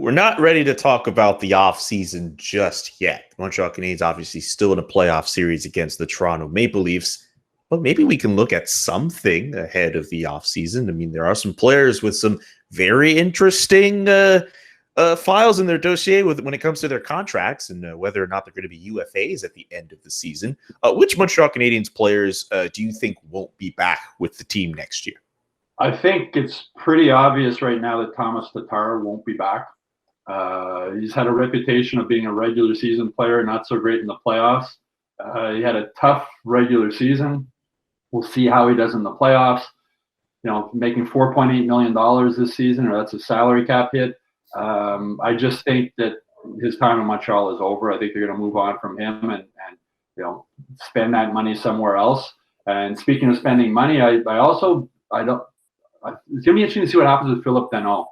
we're not ready to talk about the offseason just yet. The Montreal Canadiens obviously still in a playoff series against the Toronto Maple Leafs. But maybe we can look at something ahead of the offseason. I mean, there are some players with some very interesting files in their dossier when it comes to their contracts and whether or not they're going to be UFAs at the end of the season. Which Montreal Canadiens players do you think won't be back with the team next year? I think it's pretty obvious right now that Tomas Tatar won't be back. He's had a reputation of being a regular season player, not so great in the playoffs. He had a tough regular season. We'll see how he does in the playoffs. You know, making $4.8 million this season, or that's a salary cap hit. I just think that his time in Montreal is over. I think they're going to move on from him and you know, spend that money somewhere else. And speaking of spending money, it's going to be interesting to see what happens with Phillip Danault.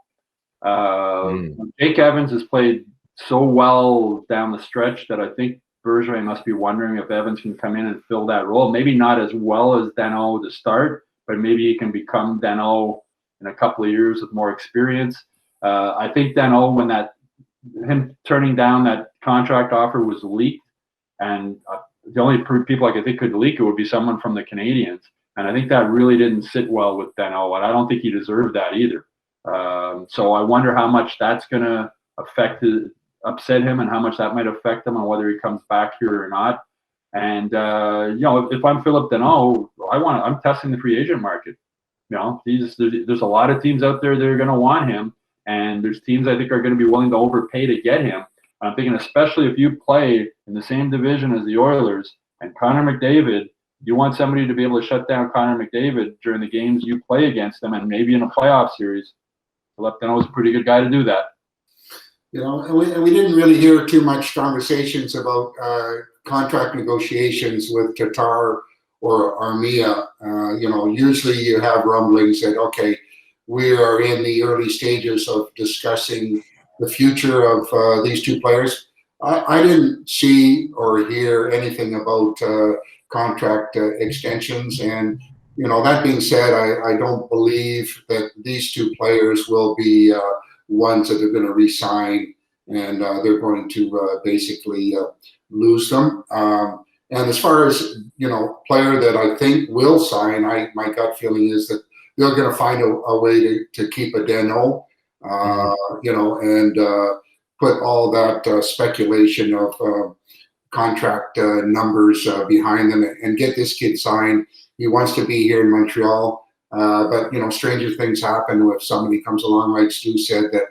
Jake Evans has played so well down the stretch that I think Bergevin must be wondering if Evans can come in and fill that role. Maybe not as well as Danault to start, but maybe he can become Danault in a couple of years with more experience. I think Danault, when him turning down that contract offer was leaked, and the only people I could think could leak it would be someone from the Canadiens. And I think that really didn't sit well with Danault, and I don't think he deserved that either. So I wonder how much that's going to upset him and how much that might affect him on whether he comes back here or not. And, you know, if I'm Phillip Danault, I'm testing the free agent market. You know, there's a lot of teams out there that are going to want him, and there's teams I think are going to be willing to overpay to get him. And I'm thinking, especially if you play in the same division as the Oilers and Connor McDavid, you want somebody to be able to shut down Connor McDavid during the games you play against them, and maybe in a playoff series. Phillip Danault was a pretty good guy to do that. You know, and we didn't really hear too much conversations about contract negotiations with Tatar or Armia. You know, usually you have rumblings that, okay, we are in the early stages of discussing the future of these two players. I didn't see or hear anything about contract extensions. And, you know, that being said, I don't believe that these two players will be ones that are going to re-sign, and they're going to basically lose them. And as far as, you know, player that I think will sign, my gut feeling is that they're going to find a way to keep a Danault, you know, and put all that speculation of contract numbers behind them and get this kid signed. He wants to be here in Montreal. But, you know, stranger things happen if somebody comes along, like Stu said, that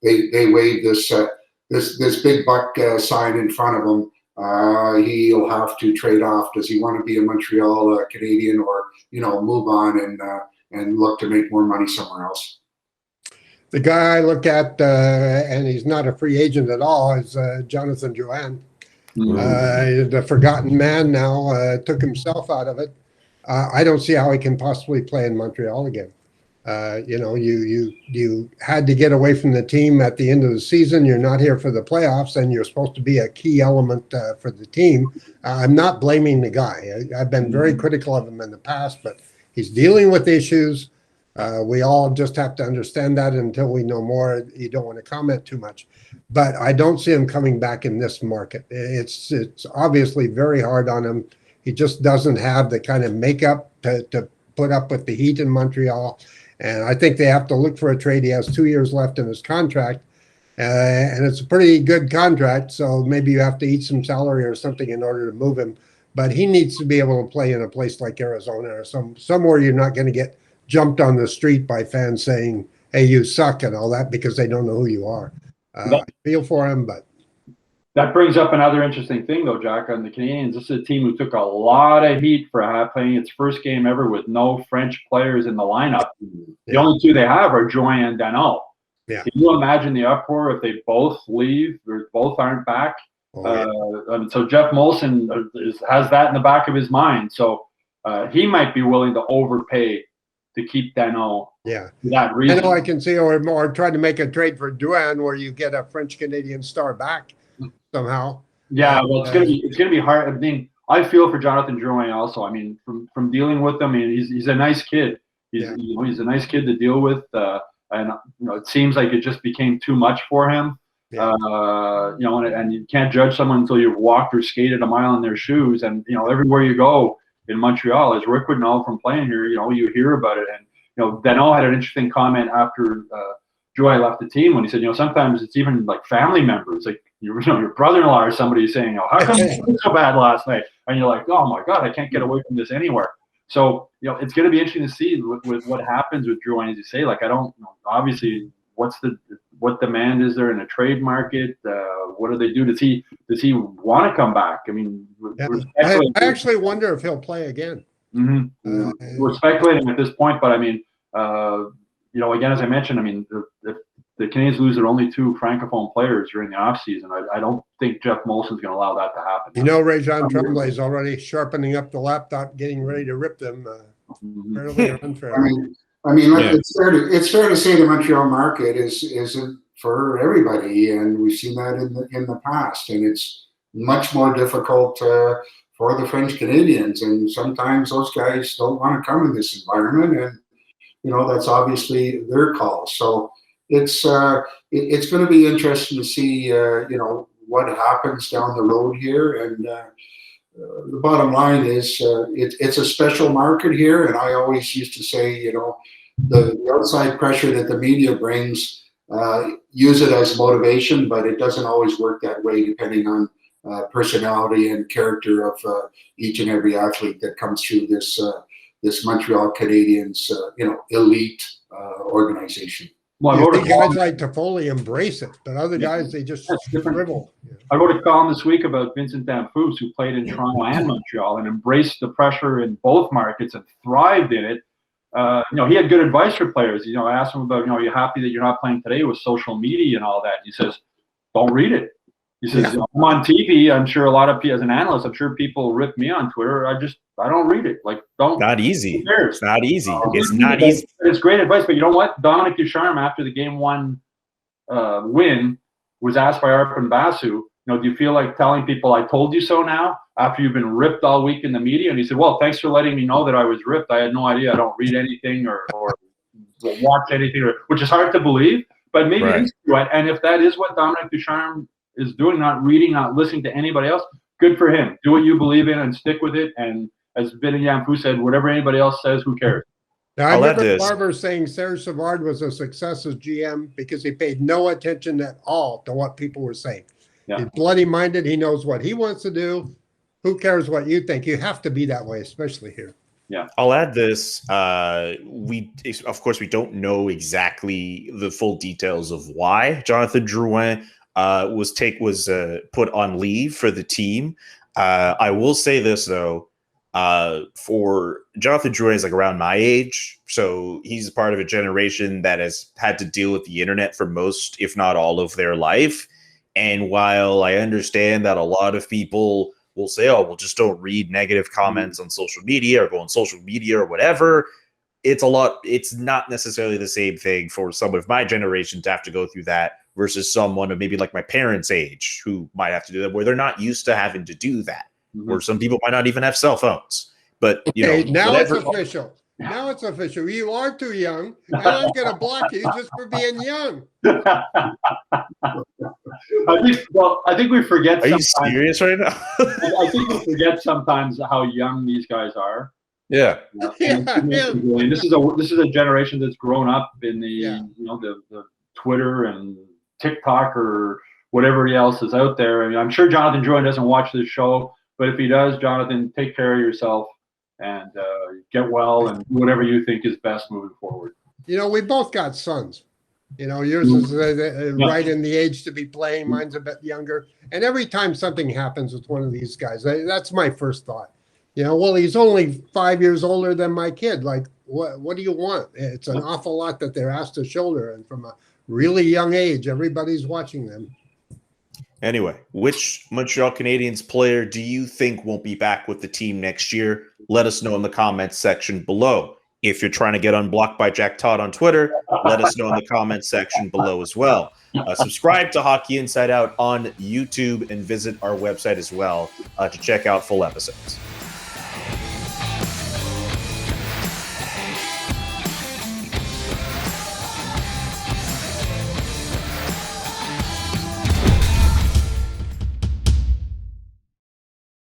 they wave this big buck sign in front of him. He'll have to trade off. Does he want to be a Montreal Canadian, or, you know, move on and look to make more money somewhere else? The guy I look at, and he's not a free agent at all, is Jonathan Drouin. The forgotten man now, took himself out of it. I don't see how he can possibly play in Montreal again. You know, you had to get away from the team at the end of the season. You're not here for the playoffs, and you're supposed to be a key element for the team. I'm not blaming the guy. I've been very critical of him in the past, but he's dealing with issues. We all just have to understand that. Until we know more, you don't want to comment too much. But I don't see him coming back in this market. It's obviously very hard on him. He just doesn't have the kind of makeup to put up with the heat in Montreal. And I think they have to look for a trade. He has 2 years left in his contract, and it's a pretty good contract. So maybe you have to eat some salary or something in order to move him. But he needs to be able to play in a place like Arizona or somewhere you're not going to get jumped on the street by fans saying, hey, you suck and all that, because they don't know who you are. I feel for him, but. That brings up another interesting thing, though, Jack. On the Canadiens, this is a team who took a lot of heat for playing its first game ever with no French players in the lineup. The only two they have are Drouin and Danault. Yeah. Can you imagine the uproar if they both leave or both aren't back? So Jeff Molson has that in the back of his mind. So he might be willing to overpay to keep Danault. Yeah, for that reason. I know I can see, or try to make a trade for Drouin where you get a French-Canadian star back somehow. Yeah, well, it's gonna be hard. I mean, I feel for Jonathan Drouin also. I mean, from dealing with him, I mean, he's a nice kid. He's a nice kid to deal with. and it seems like it just became too much for him. Yeah. And you can't judge someone until you've walked or skated a mile in their shoes. And everywhere you go in Montreal, as Rick would know from playing here, you hear about it. And Danault had an interesting comment after Joy left the team when he said, sometimes it's even like family members, like your brother-in-law or somebody saying, how come you played so bad last night? And you're like, oh my God, I can't get away from this anywhere. So it's going to be interesting to see with what happens with Joy. And as you say, like I don't obviously what demand is there in the trade market? What do they do? Does he want to come back? I mean, I actually wonder if he'll play again. Mm-hmm. We're speculating at this point, but I mean, again, as I mentioned, I mean, the Canadiens lose their only 2 francophone players during the offseason. I don't think Jeff Molson's going to allow that to happen. Réjean Tremblay is already sharpening up the laptop, getting ready to rip them. Fairly or unfairly. I mean, it's fair to say the Montreal market isn't for everybody, and we've seen that in the past, and it's much more difficult for the French Canadians, and sometimes those guys don't want to come in this environment, and that's obviously their call. So it's going to be interesting to see what happens down the road here, and the bottom line is it's a special market here, and I always used to say the outside pressure that the media brings, use it as motivation, but it doesn't always work that way depending on personality and character of each and every athlete that comes through this Montreal Canadiens elite organization. Well, guys like Toffoli embrace it, but other guys, they just shrivel. I wrote a column this week about Vincent Damphousse, who played in Toronto and Montreal and embraced the pressure in both markets and thrived in it. He had good advice for players. I asked him about, are you happy that you're not playing today with social media and all that? And he says, don't read it. He says, I'm on TV. I'm sure a lot of people, as an analyst, I'm sure people rip me on Twitter. I don't read it. Like, don't. Not easy. It's not easy. It's not easy. It's great advice, but you know what? Dominic Ducharme, after the Game 1 win, was asked by Arpon Basu, do you feel like telling people I told you so now after you've been ripped all week in the media? And he said, well, thanks for letting me know that I was ripped. I had no idea. I don't read anything or watch anything, which is hard to believe, but maybe it is true. And if that is what Dominic Ducharme is doing, not reading, not listening to anybody else, good for him. Do what you believe in and stick with it. And as Vincent Damphousse said, whatever anybody else says, who cares? Now, I remember Barber saying Serge Savard was a success as GM because he paid no attention at all to what people were saying. Yeah. He's bloody-minded. He knows what he wants to do. Who cares what you think? You have to be that way, especially here. Yeah. I'll add this. Of course, we don't know exactly the full details of why Jonathan Drouin was put on leave for the team. I will say this, though. For Jonathan Drouin is like around my age, so he's part of a generation that has had to deal with the internet for most, if not all, of their life. And while I understand that a lot of people will say, oh, well, just don't read negative comments on social media or go on social media or whatever, it's not necessarily the same thing for someone of my generation to have to go through that versus someone of maybe like my parents' age who might have to do that, where they're not used to having to do that. Or some people might not even have cell phones. But now it's official. Now it's official. You are too young, and I'm going to block you just for being young. I think we forget. Are you serious right now? I think we forget sometimes how young these guys are. Yeah. This is a generation that's grown up in the Twitter and TikTok or whatever else is out there. I mean, I'm sure Jonathan Drouin doesn't watch this show. But if he does, Jonathan, take care of yourself and get well and do whatever you think is best moving forward. We both got sons. Yours is right in the age to be playing. Mine's a bit younger. And every time something happens with one of these guys, that's my first thought. Well, he's only 5 years older than my kid. Like, what do you want? It's an awful lot that they're asked to shoulder. And from a really young age, everybody's watching them. Anyway, which Montreal Canadiens player do you think won't be back with the team next year? Let us know in the comments section below. If you're trying to get unblocked by Jack Todd on Twitter, let us know in the comments section below as well. Subscribe to Hockey Inside Out on YouTube and visit our website as well to check out full episodes.